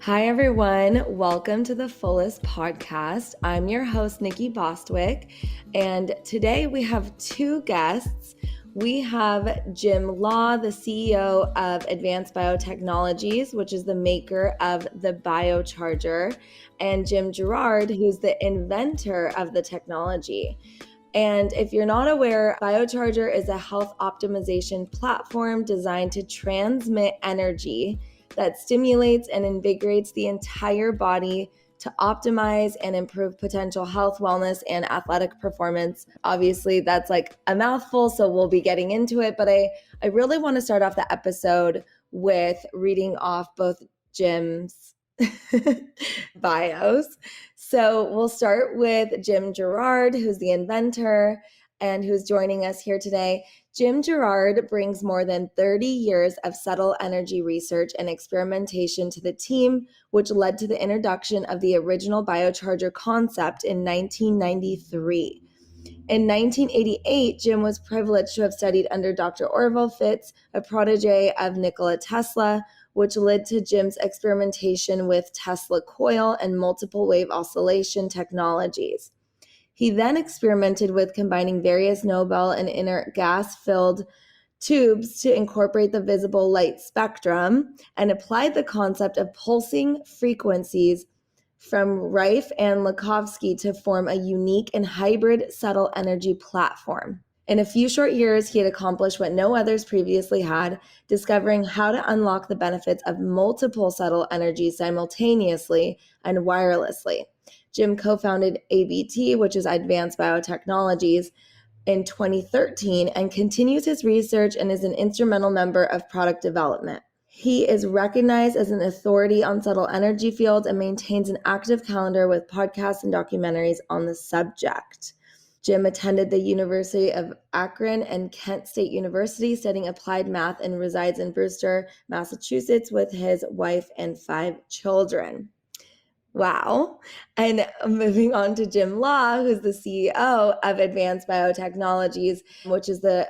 Hi, everyone. Welcome to the Fullest podcast. I'm your host, Nikki Bostwick, and today we have two guests. We have Jim Law, the CEO of Advanced Biotechnologies, which is the maker of the BioCharger, and Jim Girard, who's the inventor of the technology. And if you're not aware, BioCharger is a health optimization platform designed to transmit energy that stimulates and invigorates the entire body to optimize and improve potential health, wellness, and athletic performance. Obviously, that's like a mouthful, so we'll be getting into it. But I really want to start off the episode with reading off both Jim's bios. So we'll start with Jim Girard, who's the inventor and who's joining us here today. Jim Girard brings more than 30 years of subtle energy research and experimentation to the team, which led to the introduction of the original BioCharger concept in 1993. In 1988, Jim was privileged to have studied under Dr. Orville Fitz, a protege of Nikola Tesla, which led to Jim's experimentation with Tesla coil and multiple wave oscillation technologies. He then experimented with combining various Nobel and inert gas-filled tubes to incorporate the visible light spectrum and applied the concept of pulsing frequencies from Rife and Lakovsky to form a unique and hybrid subtle energy platform. In a few short years, he had accomplished what no others previously had, discovering how to unlock the benefits of multiple subtle energies simultaneously and wirelessly. Jim co-founded ABT, which is Advanced Biotechnologies, in 2013 and continues his research and is an instrumental member of product development. He is recognized as an authority on subtle energy fields and maintains an active calendar with podcasts and documentaries on the subject. Jim attended the University of Akron and Kent State University studying applied math and resides in Brewster, Massachusetts with his wife and 5 children. Wow. And moving on to Jim Law, who's the CEO of Advanced Biotechnologies, which is the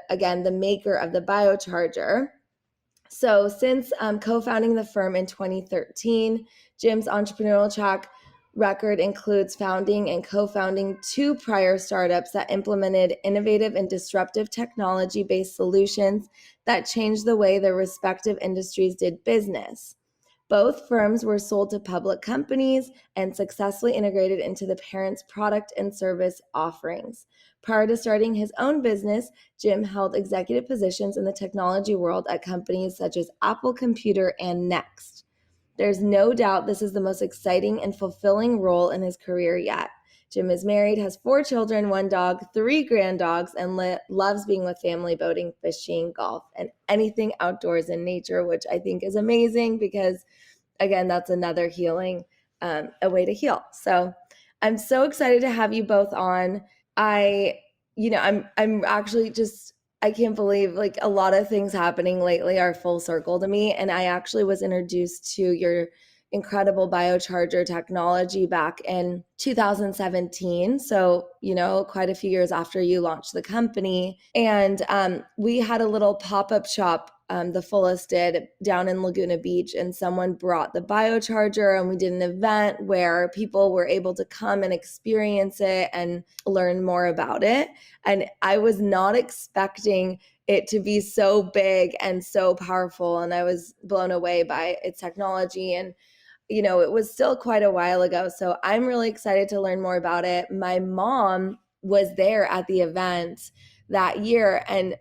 maker of the BioCharger. So since co-founding the firm in 2013, Jim's entrepreneurial track record includes founding and co-founding 2 prior startups that implemented innovative and disruptive technology-based solutions that changed the way their respective industries did business. Both firms were sold to public companies and successfully integrated into the parent's product and service offerings. Prior to starting his own business, Jim held executive positions in the technology world at companies such as Apple Computer and Next. There's no doubt this is the most exciting and fulfilling role in his career yet. Jim is married, has 4 children, 1 dog, 3 grand dogs, and loves being with family, boating, fishing, golf, and anything outdoors in nature, which I think is amazing because, again, that's another healing, a way to heal. So I'm so excited to have you both on. I'm actually just, I can't believe like a lot of things happening lately are full circle to me. And I actually was introduced to your incredible BioCharger technology back in 2017. So, quite a few years after you launched the company. And we had a little pop-up shop, the FULLEST did, down in Laguna Beach, and someone brought the BioCharger and we did an event where people were able to come and experience it and learn more about it. And I was not expecting it to be so big and so powerful. And I was blown away by its technology. And it was still quite a while ago. So I'm really excited to learn more about it. My mom was there at the event that year and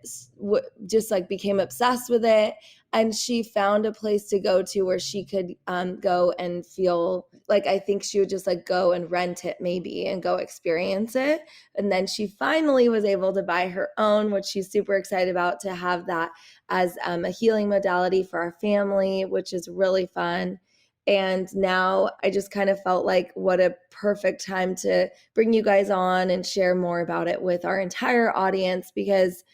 just like became obsessed with it. And she found a place to go to where she could go and feel like, I think she would just like go and rent it maybe and go experience it. And then she finally was able to buy her own, which she's super excited about, to have that as a healing modality for our family, which is really fun. And now I just kind of felt like what a perfect time to bring you guys on and share more about it with our entire audience. Because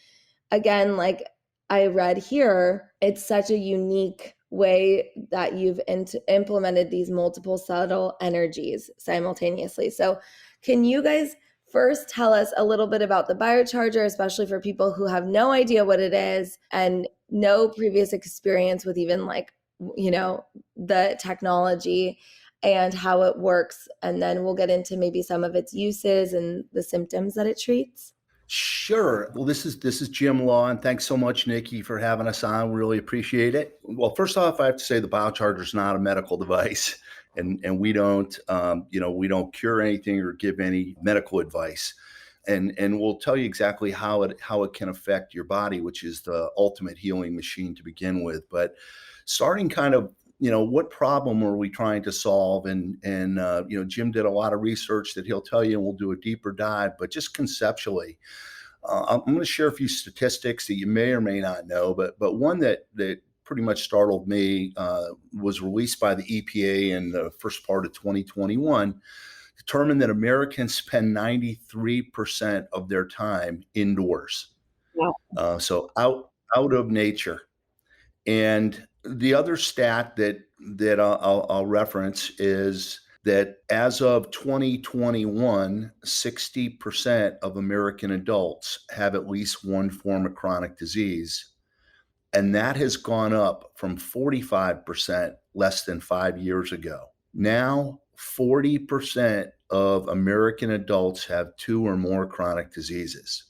again, like I read here, it's such a unique way that you've implemented these multiple subtle energies simultaneously. So can you guys first tell us a little bit about the BioCharger, especially for people who have no idea what it is and no previous experience with even like the technology and how it works, and then we'll get into maybe some of its uses and the symptoms that it treats. Sure. Well, this is Jim Law, and thanks so much, Nikki, for having us on. We really appreciate it. Well, first off, I have to say the BioCharger is not a medical device, and we don't we don't cure anything or give any medical advice, and we'll tell you exactly how it can affect your body, which is the ultimate healing machine to begin with. But starting kind of what problem are we trying to solve? And Jim did a lot of research that he'll tell you, and we'll do a deeper dive. But just conceptually, I'm going to share a few statistics that you may or may not know. But one that pretty much startled me was released by the EPA in the first part of 2021. Determined that Americans spend 93% of their time indoors, so out of nature. And the other stat that I'll reference is that as of 2021, 60% of American adults have at least one form of chronic disease. And that has gone up from 45% less than 5 years ago. Now, 40% of American adults have 2 or more chronic diseases.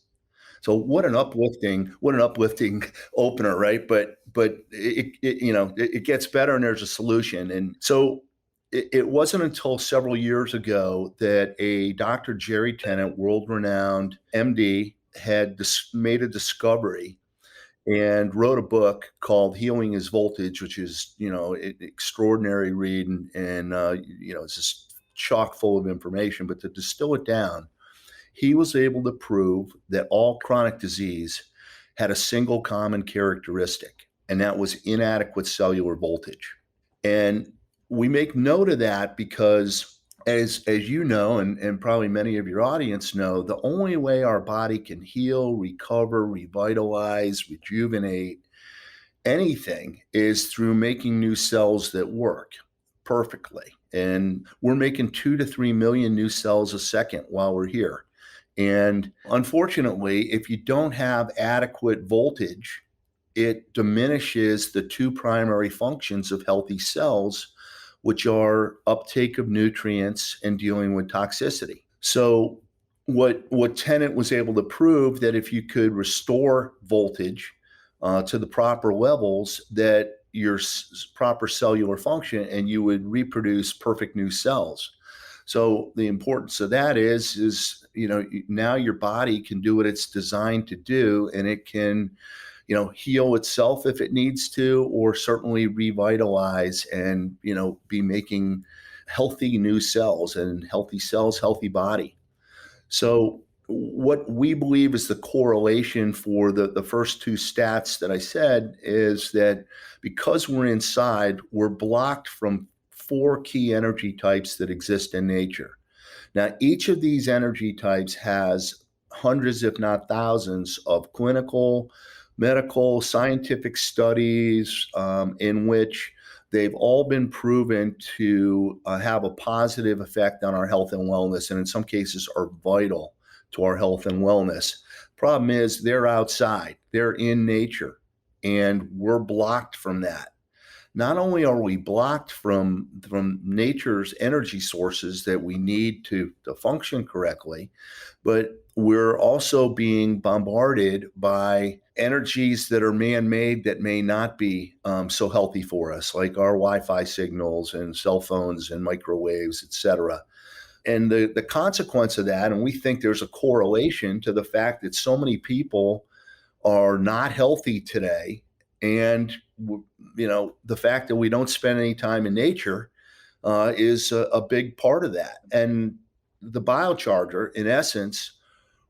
So what an uplifting opener, right? But it gets better, and there's a solution. And so it wasn't until several years ago that a Dr. Jerry Tennant, world-renowned MD, had made a discovery and wrote a book called Healing is Voltage, which is an extraordinary read, and it's just chock full of information. But to distill it down, he was able to prove that all chronic disease had a single common characteristic, and that was inadequate cellular voltage. And we make note of that because, as you know, and probably many of your audience know, the only way our body can heal, recover, revitalize, rejuvenate anything is through making new cells that work perfectly. And we're making 2 to 3 million new cells a second while we're here. And unfortunately, if you don't have adequate voltage, it diminishes the 2 primary functions of healthy cells, which are uptake of nutrients and dealing with toxicity. So what Tennant was able to prove, that if you could restore voltage to the proper levels, that your proper cellular function, and you would reproduce perfect new cells. So the importance of that is now your body can do what it's designed to do, and it can heal itself if it needs to, or certainly revitalize and be making healthy new cells, and healthy cells, healthy body. So what we believe is the correlation for the first 2 stats that I said is that because we're inside, we're blocked from 4 key energy types that exist in nature. Now, each of these energy types has hundreds, if not thousands, of clinical, medical, scientific studies in which they've all been proven to have a positive effect on our health and wellness, and in some cases are vital to our health and wellness. Problem is, they're outside, they're in nature, and we're blocked from that. Not only are we blocked from nature's energy sources that we need to function correctly, but we're also being bombarded by energies that are man-made that may not be so healthy for us, like our Wi-Fi signals and cell phones and microwaves, et cetera. And the consequence of that, and we think there's a correlation to the fact that so many people are not healthy today, and the fact that we don't spend any time in nature is a big part of that. And the BioCharger, in essence,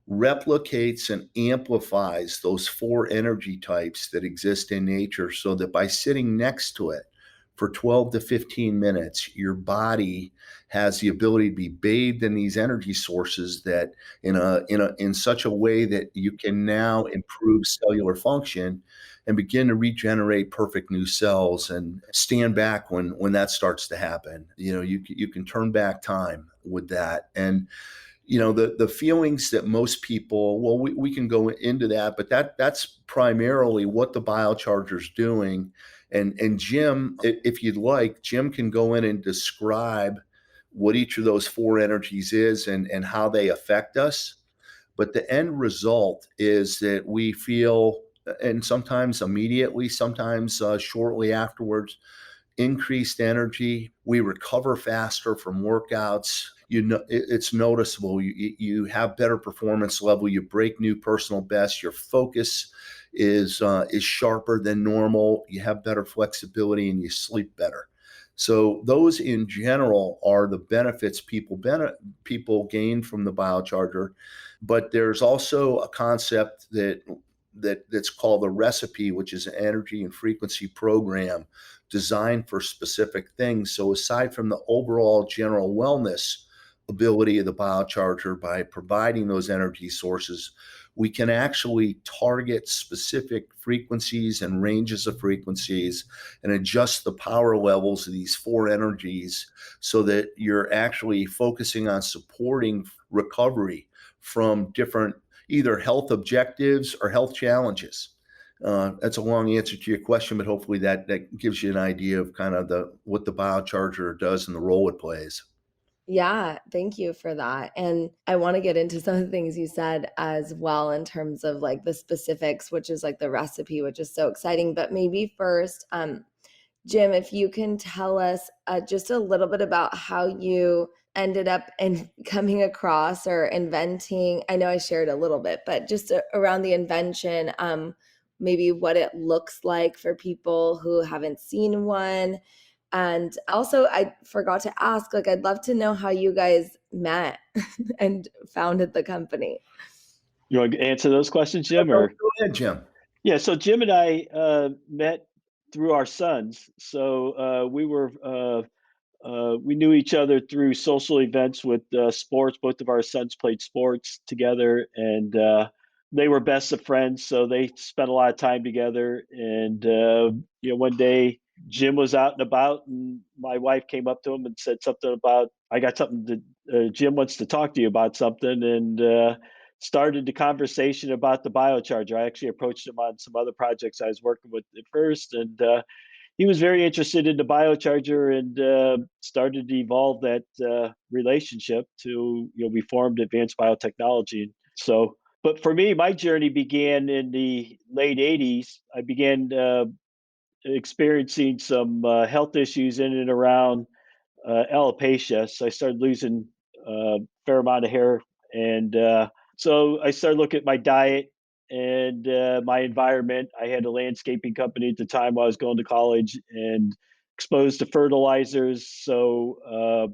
replicates and amplifies those 4 energy types that exist in nature, so that by sitting next to it for 12 to 15 minutes, your body has the ability to be bathed in these energy sources that in such a way that you can now improve cellular function and begin to regenerate perfect new cells, and stand back when that starts to happen. You can turn back time with that. And the feelings that most people, well, we can go into that, but that's primarily what the BioCharger is doing. And Jim, if you'd like, Jim can go in and describe what each of those four energies is and how they affect us. But the end result is that we feel, and sometimes immediately, sometimes shortly afterwards, increased energy. We recover faster from workouts. You know, it's noticeable. You have better performance level. You break new personal bests. Your focus is sharper than normal. You have better flexibility and you sleep better. So those in general are the benefits people gain from the BioCharger. But there's also a concept that's called the recipe, which is an energy and frequency program designed for specific things. So aside from the overall general wellness ability of the BioCharger, by providing those energy sources, we can actually target specific frequencies and ranges of frequencies and adjust the power levels of these four energies so that you're actually focusing on supporting recovery from different either health objectives or health challenges. That's a long answer to your question, but hopefully that gives you an idea of kind of what the BioCharger does and the role it plays. Yeah, thank you for that. And I want to get into some of the things you said as well in terms of like the specifics, which is like the recipe, which is so exciting. But maybe first, Jim, if you can tell us just a little bit about how you ended up in coming across or inventing. I know I shared a little bit, but just around the invention, maybe what it looks like for people who haven't seen one. And also, I forgot to ask, like, I'd love to know how you guys met and founded the company. You want to answer those questions, Jim? Or Go ahead, Jim. yeah, so Jim and I met through our sons. So we knew each other through social events with sports. Both of our sons played sports together, and they were best of friends. So they spent a lot of time together. And one day Jim was out and about, and my wife came up to him and said something about, "I got something to. Jim wants to talk to you about something." And started the conversation about the BioCharger. I actually approached him on some other projects I was working with at first, and he was very interested in the BioCharger and started to evolve that relationship to, we formed Advanced Biotechnology. So, but for me, my journey began in the late 80s. I began experiencing some health issues in and around alopecia. So I started losing a fair amount of hair. And so I started looking at my diet and my environment. I had a landscaping company at the time while I was going to college and exposed to fertilizers. So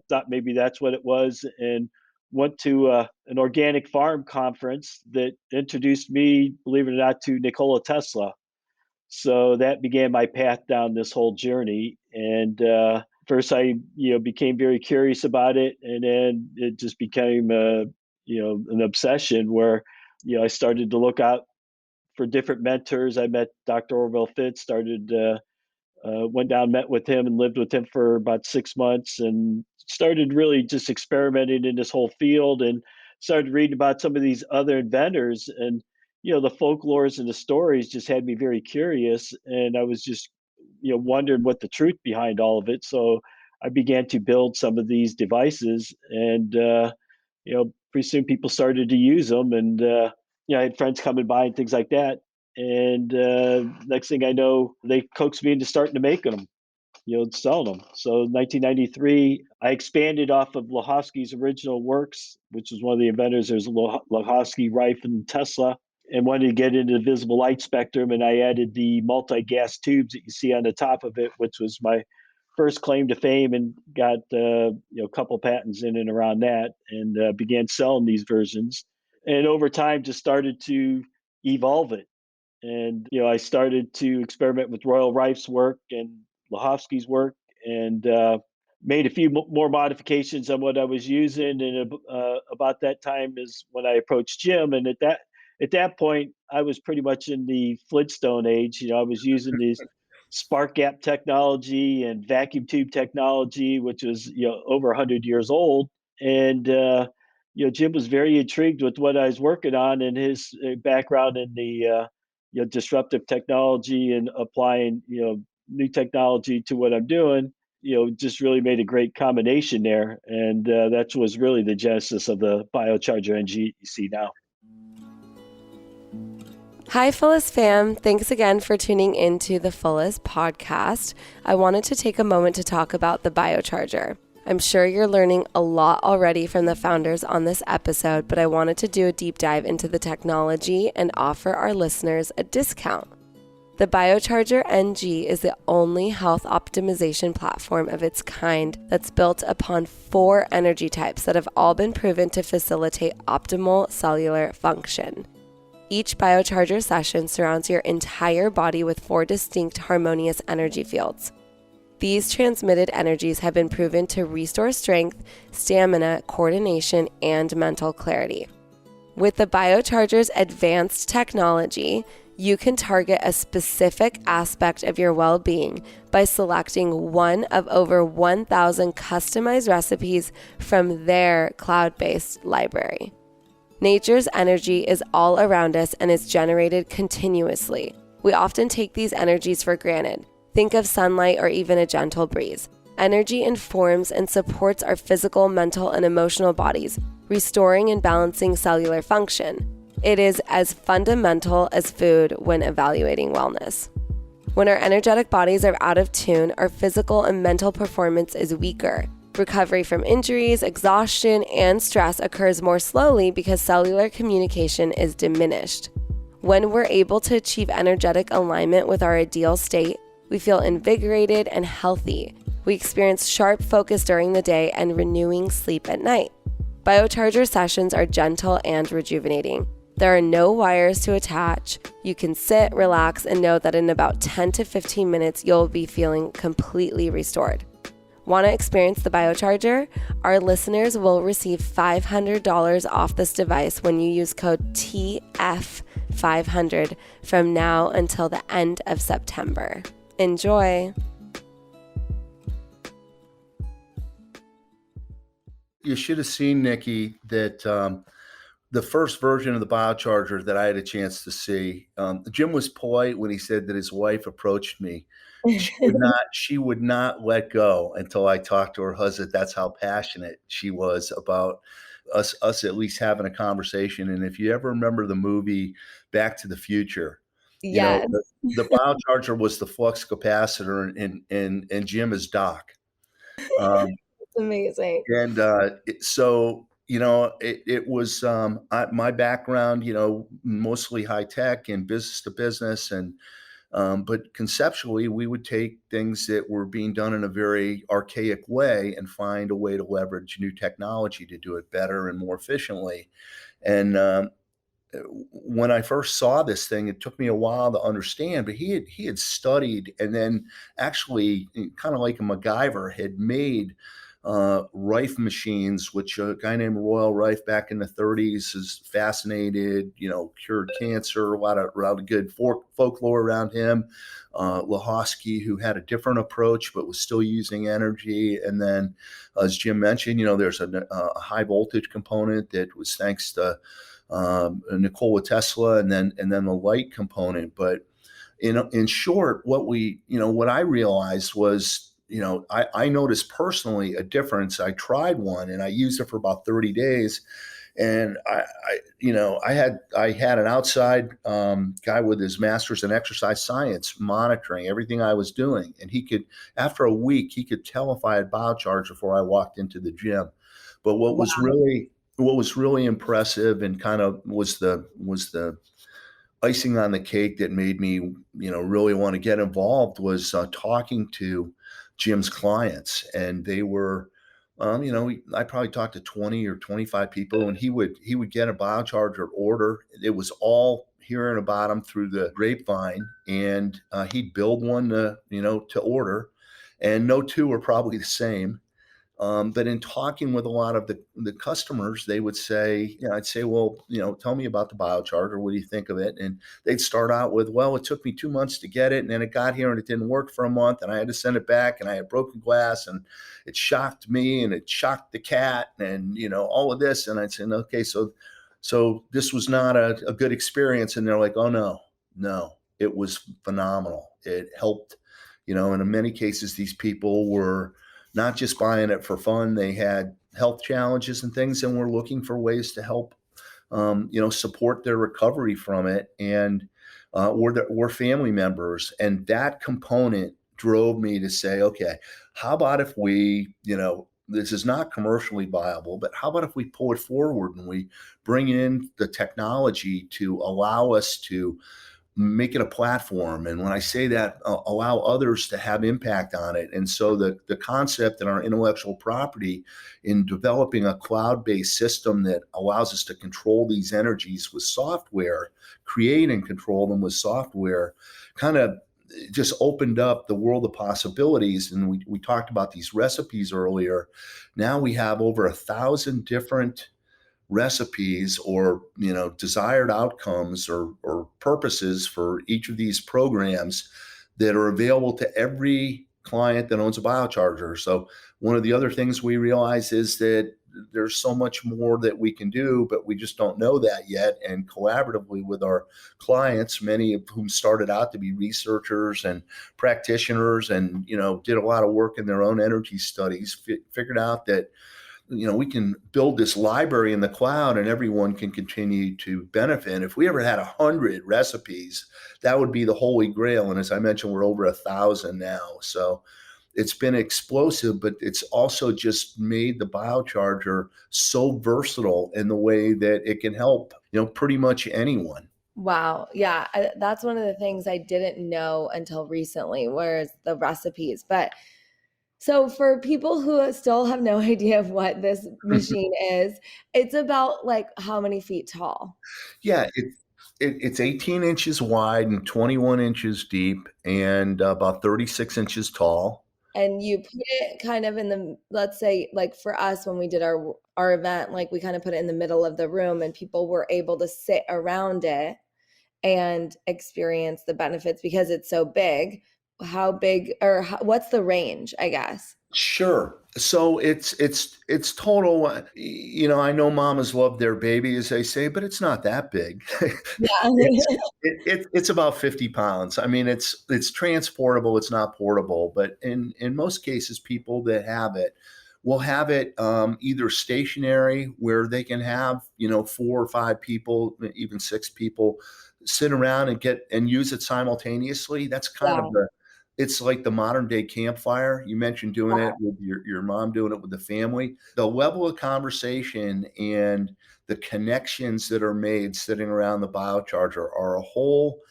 thought maybe that's what it was. And went to an organic farm conference that introduced me, believe it or not, to Nikola Tesla. So that began my path down this whole journey. And first, I became very curious about it, and then it just became an obsession where I started to look out for different mentors. I met Dr. Orville Fitz, went down, met with him, and lived with him for about 6 months, and started really just experimenting in this whole field, and started reading about some of these other inventors, and the folklores and the stories just had me very curious, and I was just wondering what the truth behind all of it. So I began to build some of these devices, and pretty soon people started to use them, and I had friends coming by and things like that. And next thing I know, they coaxed me into starting to make them, selling them. So in 1993, I expanded off of Lahosky's original works, which was one of the inventors. There's Lahosky, Rife, and Tesla, and wanted to get into the visible light spectrum. And I added the multi-gas tubes that you see on the top of it, which was my first claim to fame, and got a couple patents in and around that, and began selling these versions. And over time, just started to evolve it. And I started to experiment with Royal Rife's work and Lahosky's work, and made a few more modifications on what I was using. And about that time is when I approached Jim. And at that point, I was pretty much in the Flintstone age. I was using these spark gap technology and vacuum tube technology, which was over 100 years old. And Jim was very intrigued with what I was working on, and his background in the disruptive technology and applying new technology to what I'm doing, just really made a great combination there. And that was really the genesis of the BioCharger NG you see now. Hi, Fullest fam. Thanks again for tuning into the Fullest podcast. I wanted to take a moment to talk about the BioCharger. I'm sure you're learning a lot already from the founders on this episode, but I wanted to do a deep dive into the technology and offer our listeners a discount. The BioCharger NG is the only health optimization platform of its kind that's built upon 4 energy types that have all been proven to facilitate optimal cellular function. Each BioCharger session surrounds your entire body with 4 distinct harmonious energy fields. These transmitted energies have been proven to restore strength, stamina, coordination, and mental clarity. With the BioCharger's advanced technology, you can target a specific aspect of your well-being by selecting one of over 1,000 customized recipes from their cloud-based library. Nature's energy is all around us and is generated continuously. We often take these energies for granted. Think of sunlight or even a gentle breeze. Energy informs and supports our physical, mental, and emotional bodies, restoring and balancing cellular function. It is as fundamental as food when evaluating wellness. When our energetic bodies are out of tune, our physical and mental performance is weaker. Recovery from injuries, exhaustion, and stress occurs more slowly because cellular communication is diminished. When we're able to achieve energetic alignment with our ideal state, we feel invigorated and healthy. We experience sharp focus during the day and renewing sleep at night. BioCharger sessions are gentle and rejuvenating. There are no wires to attach. You can sit, relax, and know that in about 10 to 15 minutes, you'll be feeling completely restored. Want to experience the BioCharger? Our listeners will receive $500 off this device when you use code TF500 from now until the end of September. Enjoy! You should have seen, Nikki, that the first version of the BioCharger that I had a chance to see, Jim was polite when he said that his wife approached me. She would not let go until I talked to her husband. That's how passionate she was about us at least having a conversation. And if you ever remember the movie Back to the Future, Yes. the BioCharger was the flux capacitor, and Jim is Doc. It's amazing. And so it was my background, mostly high tech and business to business, and but conceptually, we would take things that were being done in a very archaic way and find a way to leverage new technology to do it better and more efficiently. And when I first saw this thing, it took me a while to understand, but he had studied and then actually, kind of like a MacGyver, had made Rife machines, which a guy named Royal Rife back in the 30s is fascinated, cured cancer, a lot of good folklore around him. Lahosky, who had a different approach, but was still using energy. And then, as Jim mentioned, there's a high voltage component that was thanks to Nikola Tesla, and then the light component. But in short, what I realized was, I noticed personally a difference. I tried one and I used it for about 30 days. And I had an outside guy with his master's in exercise science monitoring everything I was doing. And after a week, he could tell if I had BioCharge before I walked into the gym. But what was really impressive and kind of was the icing on the cake that made me, really want to get involved was talking to Jim's clients. And they were, I probably talked to 20 or 25 people, and he would get a BioCharger order. It was all hearing about him through the grapevine, and he'd build one to order, and no two were probably the same. But in talking with a lot of the customers, they would say, I'd say, well, tell me about the BioCharger. What do you think of it? And they'd start out with, well, it took me 2 months to get it. And then it got here and it didn't work for a month. And I had to send it back, and I had broken glass, and it shocked me and it shocked the cat, and, all of this. And I'd say, okay, so this was not a good experience. And they're like, oh, no, it was phenomenal. It helped And in many cases, these people were not just buying it for fun. They had health challenges and things, and were looking for ways to help, support their recovery from it, and were family members. And that component drove me to say, okay, how about if we, this is not commercially viable, but how about if we pull it forward and we bring in the technology to allow us to make it a platform. And when I say that, allow others to have impact on it. And so the concept in our intellectual property in developing a cloud-based system that allows us to control these energies with software, create and control them with software, kind of just opened up the world of possibilities. And we talked about these recipes earlier. Now we have over 1,000 different recipes or desired outcomes or purposes for each of these programs that are available to every client that owns a BioCharger. So one of the other things we realize is that there's so much more that we can do, but we just don't know that yet. And collaboratively with our clients, many of whom started out to be researchers and practitioners and did a lot of work in their own energy studies, figured out that we can build this library in the cloud and everyone can continue to benefit. If we ever had 100 recipes, that would be the holy grail. And as I mentioned, we're over 1,000 now. So it's been explosive, but it's also just made the BioCharger so versatile in the way that it can help, pretty much anyone. Wow. Yeah. That's one of the things I didn't know until recently, whereas the recipes. But so for people who still have no idea of what this machine is, it's about like how many feet tall? Yeah, it's 18 inches wide and 21 inches deep and about 36 inches tall. And you put it kind of in the, let's say, like for us, when we did our event, like we kind of put it in the middle of the room and people were able to sit around it and experience the benefits because it's so big. How big or what's the range, I guess? Sure. So it's total. I know mamas love their baby, as they say, but it's not that big. Yeah. It's about 50 pounds. I mean, it's transportable. It's not portable, but in most cases, people that have it will have it either stationary, where they can have 4 or 5 people, even 6 people, sit around and use it simultaneously. That's kind of it's like the modern day campfire. You mentioned doing it with your mom, doing it with the family. The level of conversation and the connections that are made sitting around the BioCharger are a whole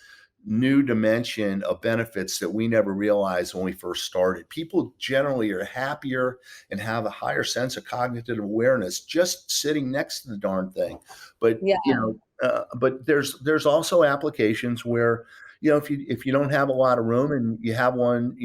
new dimension of benefits that we never realized when we first started. People generally are happier and have a higher sense of cognitive awareness just sitting next to the darn thing. But but there's also applications where if you don't have a lot of room and you have one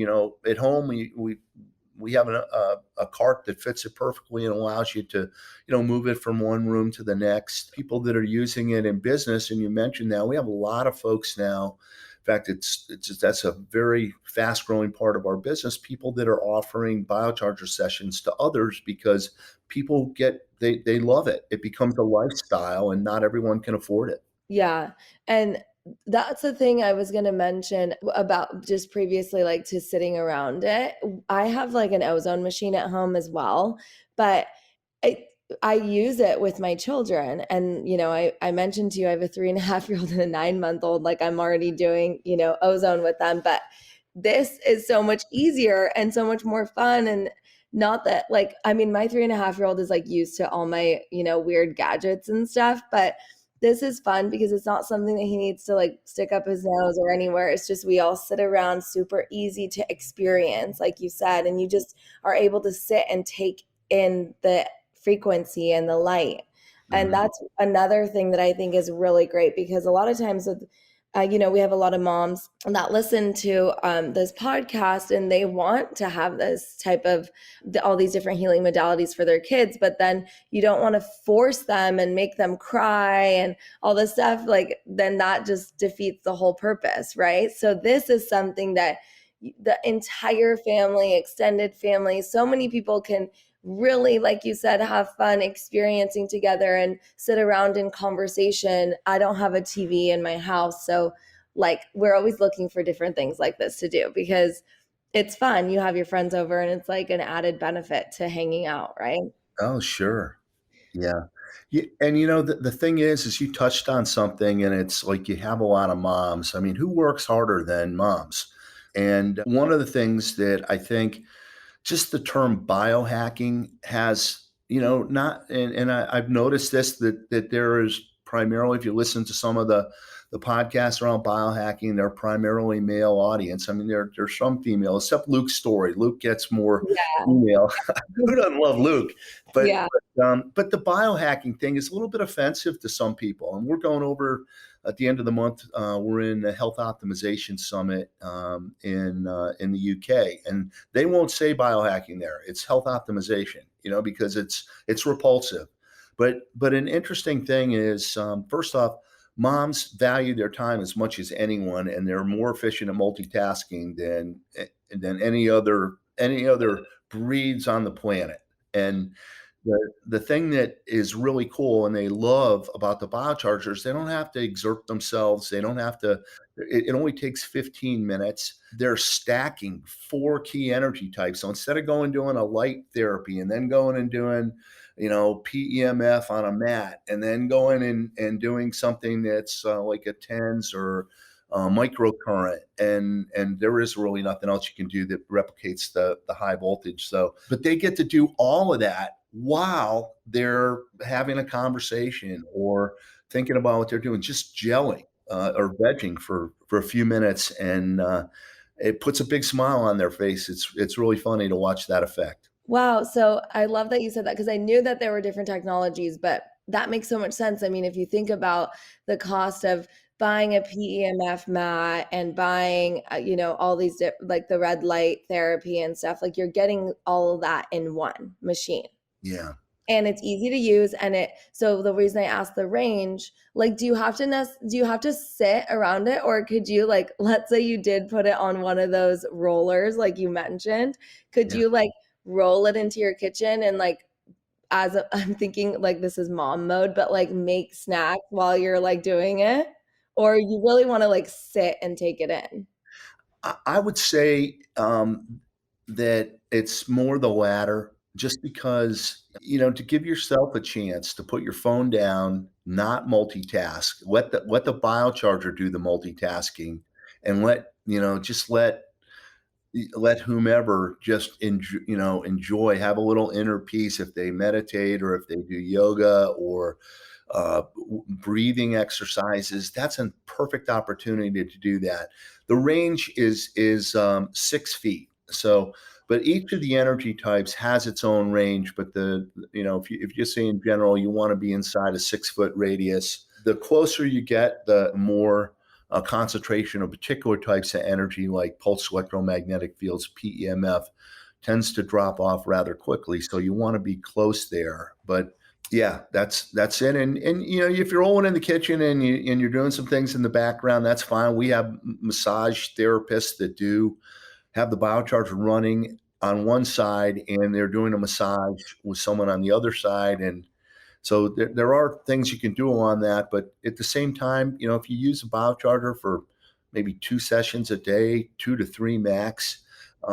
at home, we have a cart that fits it perfectly and allows you to move it from one room to the next. People that are using it in business, and you mentioned now, we have a lot of folks now. In fact, that's a very fast growing part of our business. People that are offering BioCharger sessions to others because people they love it. It becomes a lifestyle, and not everyone can afford it. Yeah. And that's the thing I was going to mention about just previously, like to sitting around it. I have like an ozone machine at home as well, but I use it with my children. And, I mentioned to you, I have a 3.5-year-old and a 9-month-old, like I'm already doing, ozone with them, but this is so much easier and so much more fun. And not that my 3.5-year-old is like used to all my, weird gadgets and stuff, but this is fun because it's not something that he needs to like stick up his nose or anywhere. It's just we all sit around, super easy to experience, like you said, and you just are able to sit and take in the frequency and the light. And that's another thing that I think is really great, because a lot of times with we have a lot of moms that listen to this podcast and they want to have this type of all these different healing modalities for their kids, but then you don't want to force them and make them cry and all this stuff. Like then that just defeats the whole purpose, right? So this is something that the entire family, extended family, so many people can really, like you said, have fun experiencing together and sit around in conversation. I don't have a TV in my house, so like we're always looking for different things like this to do, because it's fun. You have your friends over and it's like an added benefit to hanging out, right? Oh, sure. Yeah. Yeah, and the thing is you touched on something, and it's like you have a lot of moms. I mean, who works harder than moms? And one of the things that I think just the term biohacking has, not, and I've noticed this, that there is primarily, if you listen to some of the podcasts around biohacking, they're primarily male audience. I mean, there's some female, except Luke's story. Luke gets more Yeah. female. Who doesn't love Luke? But, Yeah. but the biohacking thing is a little bit offensive to some people. And we're going over at the end of the month. We're in the Health Optimization Summit in the UK, and they won't say biohacking there. It's health optimization, because it's repulsive. But an interesting thing is, first off, moms value their time as much as anyone, and they're more efficient at multitasking than any other breeds on the planet. And the thing that is really cool and they love about the biochargers, they don't have to exert themselves. They don't have to, it only takes 15 minutes. They're stacking 4 key energy types. So instead of going doing a light therapy and then going and doing, PEMF on a mat, and then going and doing something that's like a TENS or microcurrent, and there is really nothing else you can do that replicates the high voltage. So, but they get to do all of that while they're having a conversation or thinking about what they're doing, just gelling or vegging for a few minutes, and it puts a big smile on their face. It's really funny to watch that effect. Wow. So I love that you said that, because I knew that there were different technologies, but that makes so much sense. I mean, if you think about the cost of buying a PEMF mat and buying, all these like the red light therapy and stuff, like you're getting all of that in one machine. Yeah. And it's easy to use. And so the reason I asked the range, like, do you have to sit around it, or could you, like, let's say you did put it on one of those rollers, like you mentioned, could you like roll it into your kitchen and like, I'm thinking like this is mom mode, but like make snacks while you're like doing it, or you really want to like sit and take it in? I would say that it's more the latter, just because, to give yourself a chance to put your phone down, not multitask, let the biocharger do the multitasking, and let whomever just enjoy, have a little inner peace if they meditate or if they do yoga or breathing exercises. That's a perfect opportunity to do that. The range is 6 feet. So, but each of the energy types has its own range. But if you say in general, you want to be inside a 6-foot radius. The closer you get, the more concentration of particular types of energy, like pulse electromagnetic fields, PEMF, tends to drop off rather quickly. So you want to be close there. But yeah, that's it. And if you're rolling in the kitchen and you're doing some things in the background, that's fine. We have massage therapists that do have the biocharger running on one side, and they're doing a massage with someone on the other side. And so there are things you can do on that. But at the same time, if you use a biocharger for maybe 2 sessions a day, 2 to 3 max,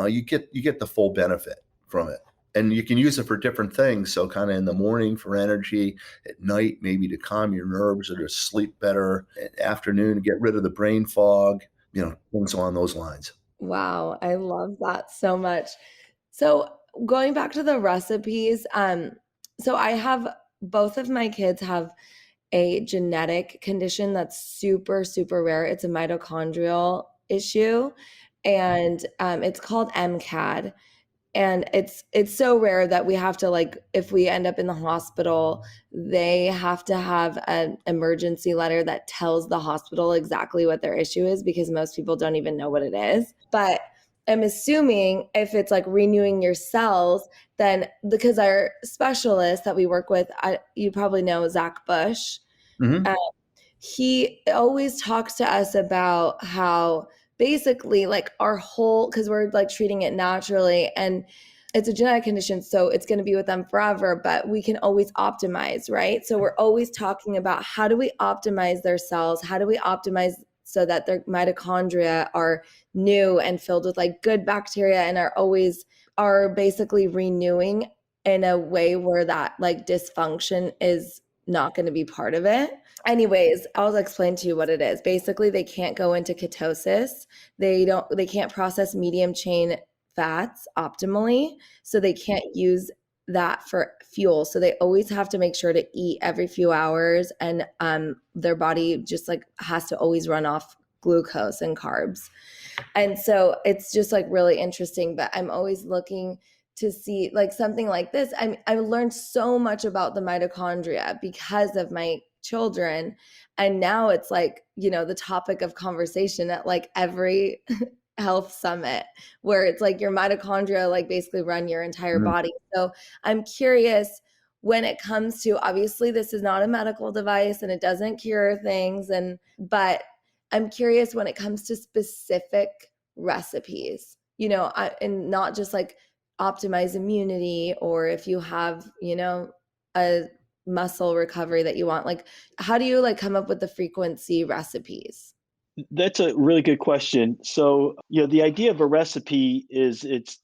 you get the full benefit from it. And you can use it for different things. So kind of in the morning for energy, at night maybe to calm your nerves or to sleep better, at afternoon to get rid of the brain fog, things along those lines. Wow, I love that so much. So going back to the recipes, so I have, both of my kids have a genetic condition that's super, super rare. It's a mitochondrial issue, and it's called MCAD. And it's so rare that we have to, like, if we end up in the hospital, they have to have an emergency letter that tells the hospital exactly what their issue is, because most people don't even know what it is. But I'm assuming if it's like renewing your cells, then because our specialist that we work with, you probably know Zach Bush, Mm-hmm. he always talks to us about how basically like our whole, because we're like treating it naturally and it's a genetic condition, so it's going to be with them forever, but we can always optimize, right? So we're always talking about how do we optimize their cells? How do we optimize so that their mitochondria are new and filled with like good bacteria and are basically renewing in a way where that like dysfunction is not going to be part of it. Anyways, I'll explain to you what it is. Basically, they can't go into ketosis. They can't process medium chain fats optimally, so they can't use that for fuel. So they always have to make sure to eat every few hours, and their body just like has to always run off glucose and carbs. And so it's just like really interesting, but I'm always looking to see like something like this. I learned so much about the mitochondria because of my children. And now it's like, you know, the topic of conversation at like every health summit, where it's like your mitochondria like basically run your entire body. So I'm curious, when it comes to, obviously this is not a medical device and it doesn't cure things, but I'm curious when it comes to specific recipes, you know, and not just like optimize immunity, or if you have, you know, a muscle recovery that you want, like how do you like come up with the frequency recipes? That's a really good question. So, you know, the idea of a recipe is it's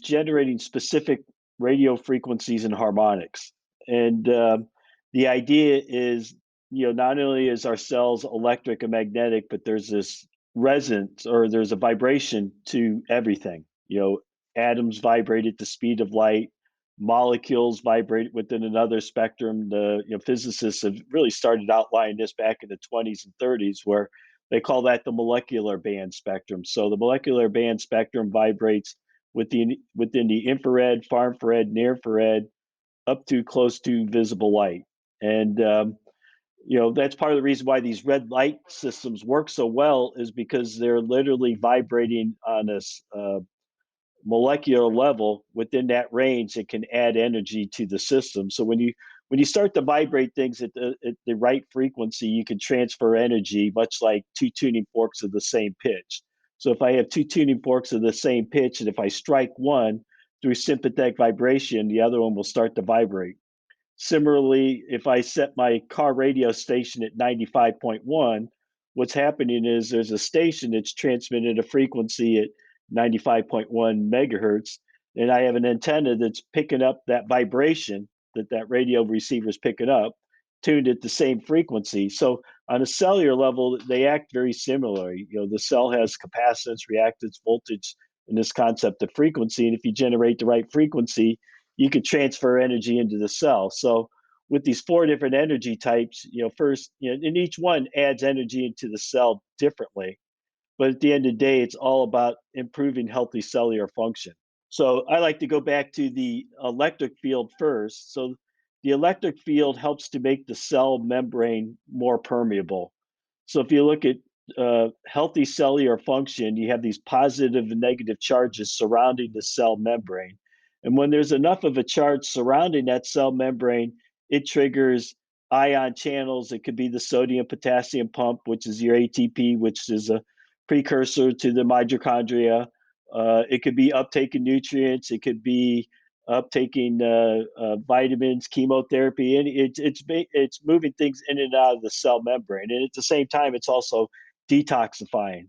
generating specific radio frequencies and harmonics. And the idea is, you know, not only is our cells electric and magnetic, but there's this resonance, or there's a vibration to everything. You know, atoms vibrate at the speed of light, molecules vibrate within another spectrum. Physicists have really started outlining this back in the 20s and 30s, where they call that the molecular band spectrum. So the molecular band spectrum vibrates within the infrared, far infrared, near infrared, up to close to visible light. And you know, that's part of the reason why these red light systems work so well, is because they're literally vibrating on a molecular level within that range that can add energy to the system. So when you start to vibrate things at the right frequency, you can transfer energy, much like two tuning forks of the same pitch. So if I have two tuning forks of the same pitch, and if I strike one through sympathetic vibration, the other one will start to vibrate. Similarly, if I set my car radio station at 95.1, what's happening is there's a station that's transmitted a frequency at 95.1 megahertz, and I have an antenna that's picking up that vibration that radio receiver is picking up, tuned at the same frequency. So on a cellular level, they act very similarly. You know, the cell has capacitance, reactance, voltage, and this concept of frequency. And if you generate the right frequency, you could transfer energy into the cell. So with these four different energy types, you know, first, you know, and each one adds energy into the cell differently. But at the end of the day, it's all about improving healthy cellular function. So I like to go back to the electric field first. So the electric field helps to make the cell membrane more permeable. So if you look at healthy cellular function, you have these positive and negative charges surrounding the cell membrane. And when there's enough of a charge surrounding that cell membrane, it triggers ion channels. It could be the sodium potassium pump, which is your ATP, which is a precursor to the mitochondria. It could be uptaking nutrients. It could be uptaking vitamins, chemotherapy, and it's moving things in and out of the cell membrane. And at the same time, it's also detoxifying.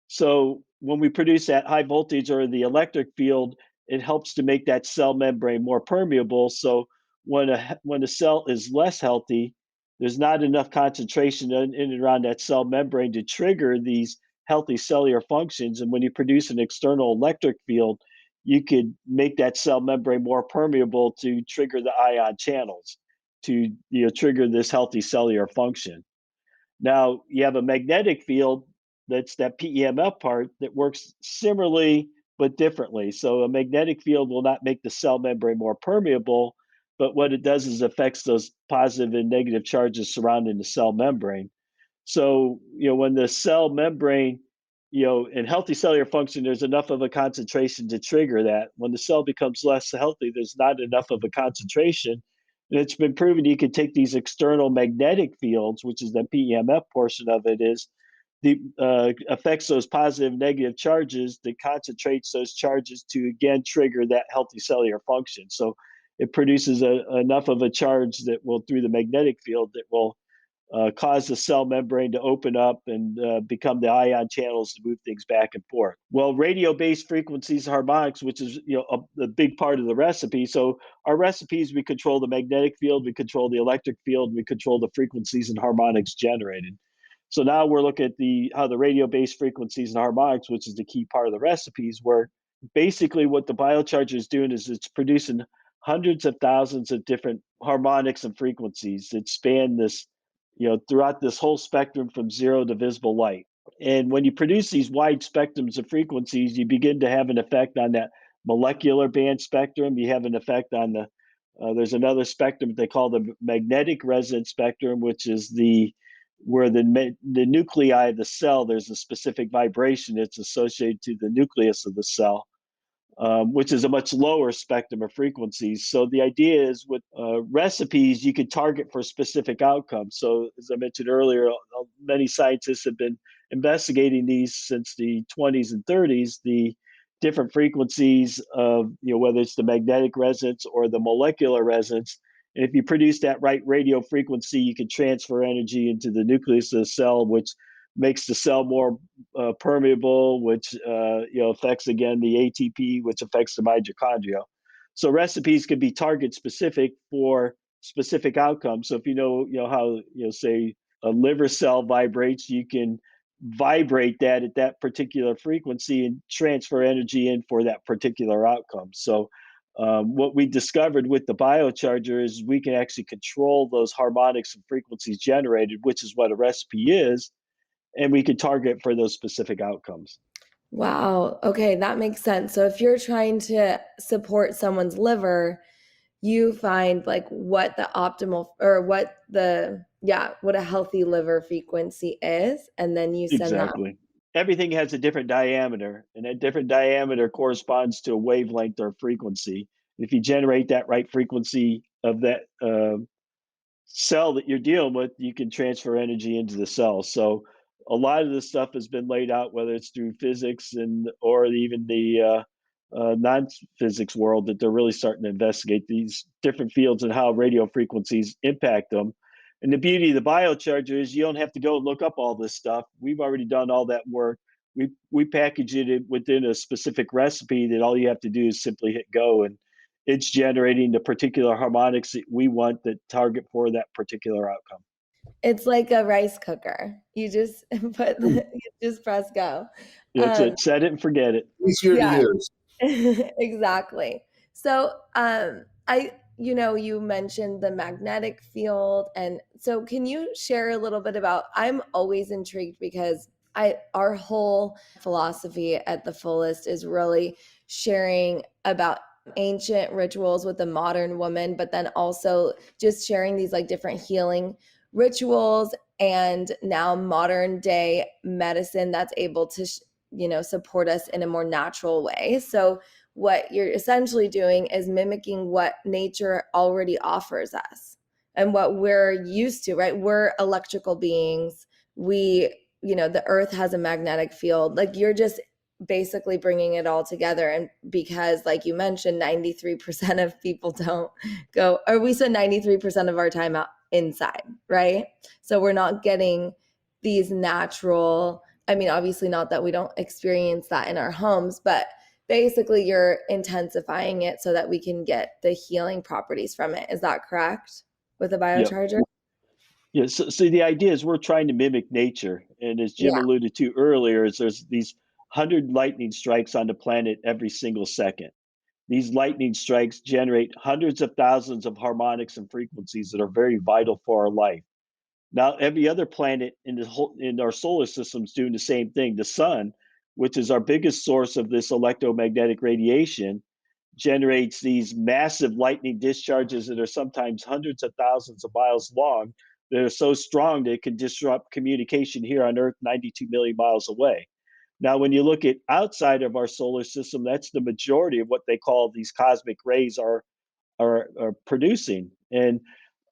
So when we produce that high voltage or the electric field, it helps to make that cell membrane more permeable. So when a cell is less healthy, there's not enough concentration in and around that cell membrane to trigger these healthy cellular functions. And when you produce an external electric field, you could make that cell membrane more permeable to trigger the ion channels, to trigger this healthy cellular function. Now you have a magnetic field, that's that PEMF part, that works similarly but differently. So a magnetic field will not make the cell membrane more permeable, but what it does is affects those positive and negative charges surrounding the cell membrane. So, when the cell membrane, in healthy cellular function, there's enough of a concentration to trigger that. When the cell becomes less healthy, there's not enough of a concentration. And it's been proven you can take these external magnetic fields, which is the PEMF portion of it, is the affects those positive, negative charges that concentrates those charges to again trigger that healthy cellular function. So it produces enough of a charge that will, through the magnetic field, that will cause the cell membrane to open up and become the ion channels to move things back and forth. Well, radio-based frequencies, harmonics, which is a big part of the recipe. So our recipes, we control the magnetic field, we control the electric field, we control the frequencies and harmonics generated. So now we're looking at how the radio-based frequencies and harmonics, which is the key part of the recipes, where basically what the BioCharger is doing is it's producing hundreds of thousands of different harmonics and frequencies that span this, throughout this whole spectrum from zero to visible light. And when you produce these wide spectrums of frequencies, you begin to have an effect on that molecular band spectrum. You have an effect on there's another spectrum they call the magnetic resonance spectrum, which is where the nuclei of the cell, there's a specific vibration that's associated to the nucleus of the cell, which is a much lower spectrum of frequencies. So the idea is with recipes, you could target for specific outcomes. So as I mentioned earlier, many scientists have been investigating these since the 20s and 30s, the different frequencies of, whether it's the magnetic resonance or the molecular resonance. And if you produce that right radio frequency, you can transfer energy into the nucleus of the cell, which makes the cell more permeable, which affects again the ATP, which affects the mitochondria. So recipes can be target specific for specific outcomes. So if you know how say a liver cell vibrates, you can vibrate that at that particular frequency and transfer energy in for that particular outcome. So what we discovered with the BioCharger is we can actually control those harmonics and frequencies generated, which is what a recipe is, and we can target for those specific outcomes. Wow. Okay, that makes sense. So if you're trying to support someone's liver, you find like what the optimal or what a healthy liver frequency is, and then you send that. Exactly. Everything has a different diameter, and that different diameter corresponds to a wavelength or frequency. If you generate that right frequency of that cell that you're dealing with, you can transfer energy into the cell. So a lot of this stuff has been laid out, whether it's through physics or even the non-physics world, that they're really starting to investigate these different fields and how radio frequencies impact them. And the beauty of the BioCharger is you don't have to go and look up all this stuff. We've already done all that work. We package it within a specific recipe that all you have to do is simply hit go, and it's generating the particular harmonics that we want that target for that particular outcome. It's like a rice cooker. You just you just press go. That's it. Set it and forget it. Easier to use. Exactly. So you mentioned the magnetic field, and so can you share a little bit about, I'm always intrigued because our whole philosophy at the Fullest is really sharing about ancient rituals with the modern woman, but then also just sharing these like different healing rituals and now modern day medicine that's able to support us in a more natural way. So what you're essentially doing is mimicking what nature already offers us and what we're used to, right? We're electrical beings. The earth has a magnetic field. Like, you're just basically bringing it all together. And because, like you mentioned, 93% of people don't go, or we spend 93% of our time out inside, right? So we're not getting these natural, obviously not that we don't experience that in our homes, but basically you're intensifying it so that we can get the healing properties from it. Is that correct with a BioCharger? Yep. Yeah, so the idea is we're trying to mimic nature. And as Jim alluded to earlier, is there's these 100 lightning strikes on the planet every single second. These lightning strikes generate hundreds of thousands of harmonics and frequencies that are very vital for our life. Now, every other planet in our solar system is doing the same thing. The sun, which is our biggest source of this electromagnetic radiation, generates these massive lightning discharges that are sometimes hundreds of thousands of miles long, that are so strong that it can disrupt communication here on Earth 92 million miles away. Now, when you look at outside of our solar system, that's the majority of what they call these cosmic rays are producing. And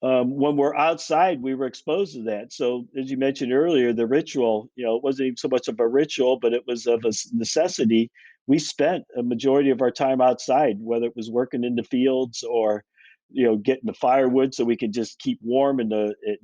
when we're outside, we were exposed to that. So, as you mentioned earlier, the ritual, it wasn't even so much of a ritual, but it was of a necessity. We spent a majority of our time outside, whether it was working in the fields or getting the firewood so we could just keep warm at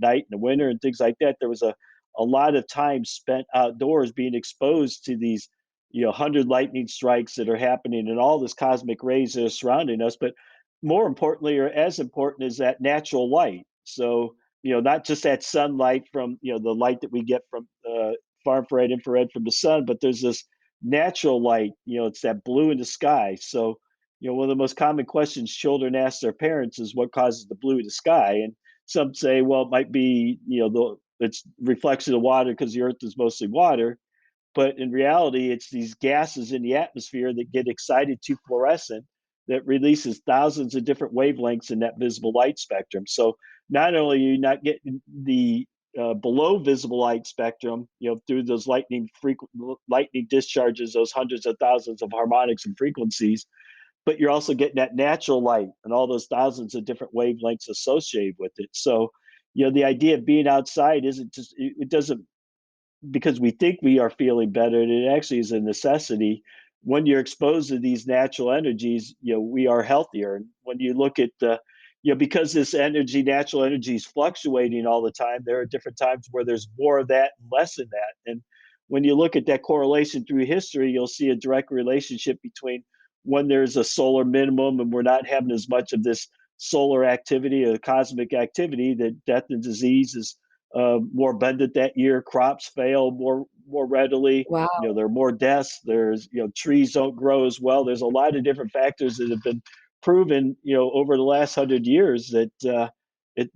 night in the winter and things like that. There was a lot of time spent outdoors being exposed to these 100 lightning strikes that are happening and all this cosmic rays that are surrounding us. But more importantly, or as important, is that natural light. So not just that sunlight from the light that we get from far infrared from the sun, but there's this natural light. It's that blue in the sky. So one of the most common questions children ask their parents is what causes the blue in the sky, and some say, well, it might be it's reflection of water because the earth is mostly water. But in reality, it's these gases in the atmosphere that get excited to fluorescent that releases thousands of different wavelengths in that visible light spectrum. So not only are you not getting the below visible light spectrum, through those lightning discharges, those hundreds of thousands of harmonics and frequencies, but you're also getting that natural light and all those thousands of different wavelengths associated with it. So, the idea of being outside isn't just, it doesn't, because we think we are feeling better, and it actually is a necessity. When you're exposed to these natural energies, we are healthier. And when you look at because this natural energy is fluctuating all the time, there are different times where there's more of that and less of that. And when you look at that correlation through history, you'll see a direct relationship between when there's a solar minimum and we're not having as much of this solar activity or cosmic activity, that death and disease is more abundant that year. Crops fail more readily. Wow. There are more deaths. There's trees don't grow as well. There's a lot of different factors that have been proven over the last 100 years that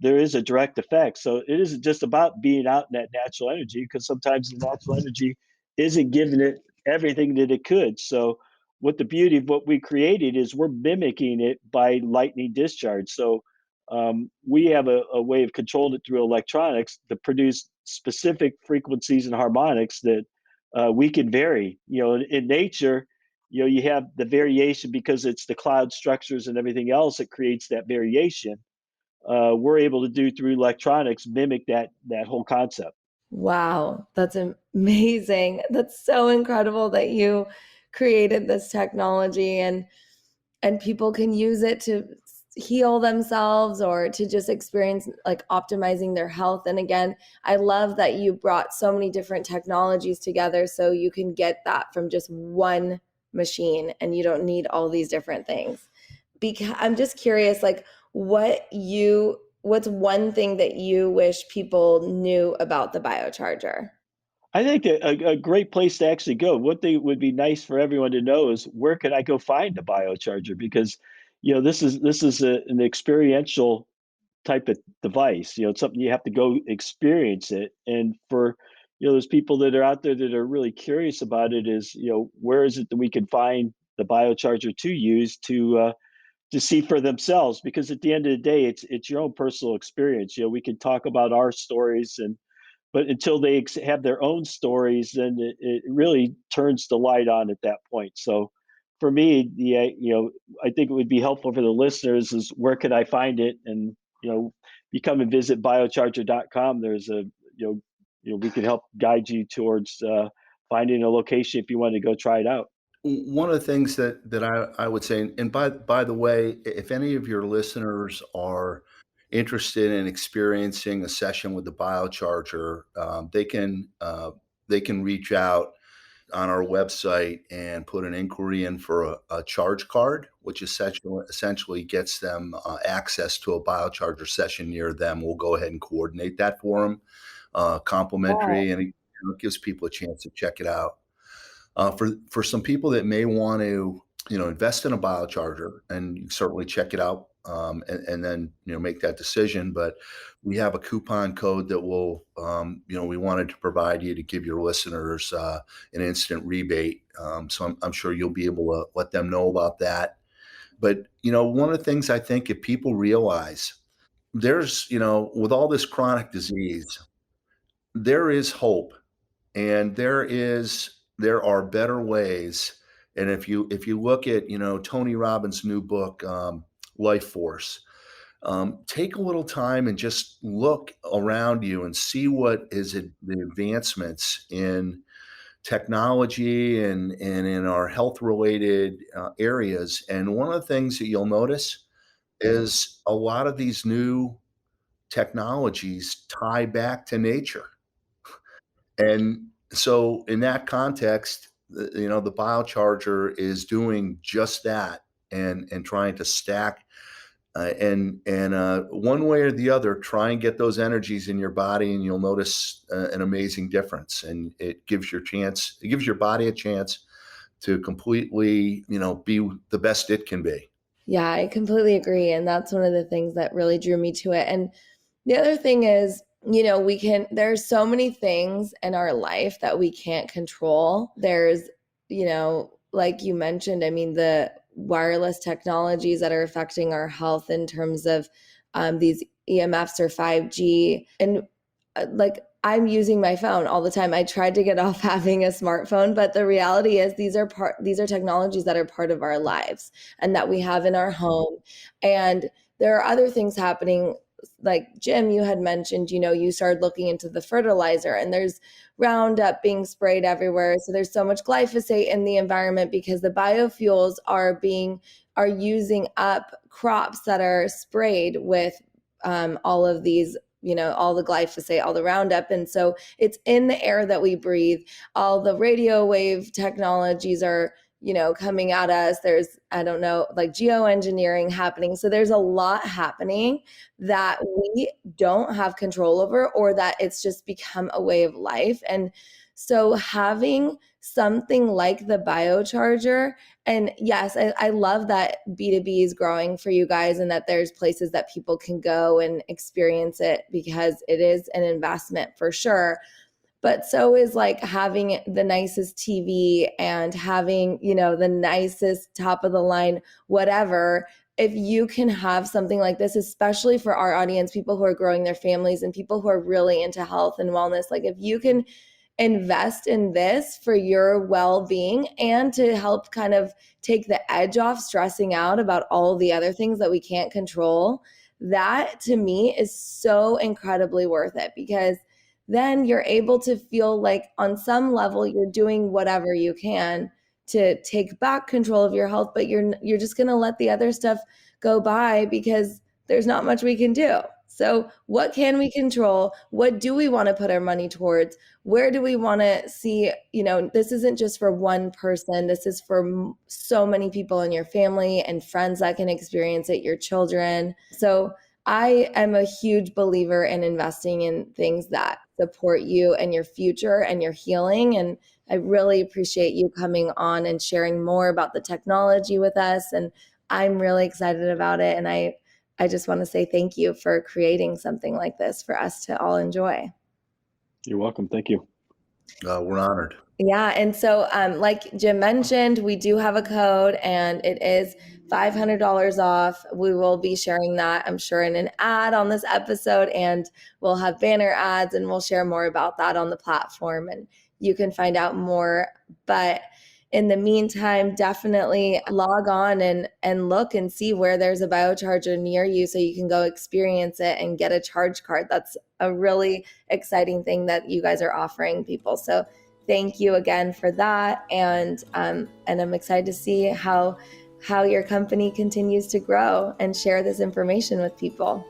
there is a direct effect. So it isn't just about being out in that natural energy, because sometimes the natural energy isn't giving it everything that it could. So what the beauty of what we created is we're mimicking it by lightning discharge. So we have a way of controlling it through electronics to produce specific frequencies and harmonics that we can vary. In nature, you have the variation because it's the cloud structures and everything else that creates that variation. We're able to do through electronics mimic that whole concept. Wow, that's amazing. That's so incredible that you created this technology, and people can use it to heal themselves or to just experience like optimizing their health. And again, I love that you brought so many different technologies together so you can get that from just one machine and you don't need all these different things. Because I'm just curious, like what's one thing that you wish people knew about the BioCharger? I think a great place to actually go. What they would be nice for everyone to know is, where can I go find a BioCharger? Because this is an experiential type of device. It's something you have to go experience it. And for those people that are out there that are really curious about it, is where is it that we can find the BioCharger to use to see for themselves? Because at the end of the day, it's your own personal experience. We can talk about our stories, but until they have their own stories, then it really turns the light on at that point. So for me, I think it would be helpful for the listeners is, where could I find it? And you come and visit biocharger.com. There's we can help guide you towards finding a location if you want to go try it out. One of the things that I would say, and by the way, if any of your listeners are interested in experiencing a session with the BioCharger, they can reach out on our website and put an inquiry in for a charge card, which essentially gets them access to a BioCharger session near them. We'll go ahead and coordinate that for them, complimentary, and it gives people a chance to check it out. For some people that may want to, invest in a BioCharger, and you certainly check it out, and then make that decision. But we have a coupon code that will, we wanted to provide you to give your listeners an instant rebate. So I'm sure you'll be able to let them know about that. But one of the things I think, if people realize, there's with all this chronic disease, there is hope. And there are better ways. And if you look at Tony Robbins' new book, Life Force, take a little time and just look around you and see what is the advancements in technology and in our health related areas. And one of the things that you'll notice is a lot of these new technologies tie back to nature. And so in that context, the BioCharger is doing just that, and trying to stack, and one way or the other, try and get those energies in your body, and you'll notice an amazing difference. And it gives your body a chance to completely, be the best it can be. Yeah, I completely agree. And that's one of the things that really drew me to it. And the other thing is, there's so many things in our life that we can't control. There's, like you mentioned, I mean, the wireless technologies that are affecting our health in terms of these EMFs or 5G. And like, I'm using my phone all the time. I tried to get off having a smartphone, but the reality is these are technologies that are part of our lives and that we have in our home. And there are other things happening. Like Jim, you had mentioned, you started looking into the fertilizer, and there's Roundup being sprayed everywhere. So there's so much glyphosate in the environment because the biofuels are using up crops that are sprayed with all of these, all the glyphosate, all the Roundup. And so it's in the air that we breathe. All the radio wave technologies are, coming at us. There's, I don't know, like geoengineering happening. So there's a lot happening that we don't have control over, or that it's just become a way of life. And so having something like the BioCharger, and yes, I love that B2B is growing for you guys, and that there's places that people can go and experience it, because it is an investment for sure. But so is like having the nicest TV and having, the nicest top of the line, whatever. If you can have something like this, especially for our audience, people who are growing their families and people who are really into health and wellness, like if you can invest in this for your well-being and to help kind of take the edge off stressing out about all the other things that we can't control, that to me is so incredibly worth it, because then you're able to feel like on some level you're doing whatever you can to take back control of your health, but you're just going to let the other stuff go by because there's not much we can do. So what can we control? What do we want to put our money towards? Where do we want to see, this isn't just for one person. This is for so many people in your family and friends that can experience it, your children. So I am a huge believer in investing in things that support you and your future and your healing. And I really appreciate you coming on and sharing more about the technology with us. And I'm really excited about it. And I just want to say thank you for creating something like this for us to all enjoy. You're welcome. Thank you. We're honored. Yeah. And so like Jim mentioned, we do have a code, and it is $500 off. We will be sharing that, I'm sure, in an ad on this episode, and we'll have banner ads, and we'll share more about that on the platform, and you can find out more. But in the meantime, definitely log on and look and see where there's a BioCharger near you so you can go experience it and get a charge card. That's a really exciting thing that you guys are offering people. So thank you again for that. And I'm excited to see how your company continues to grow and share this information with people.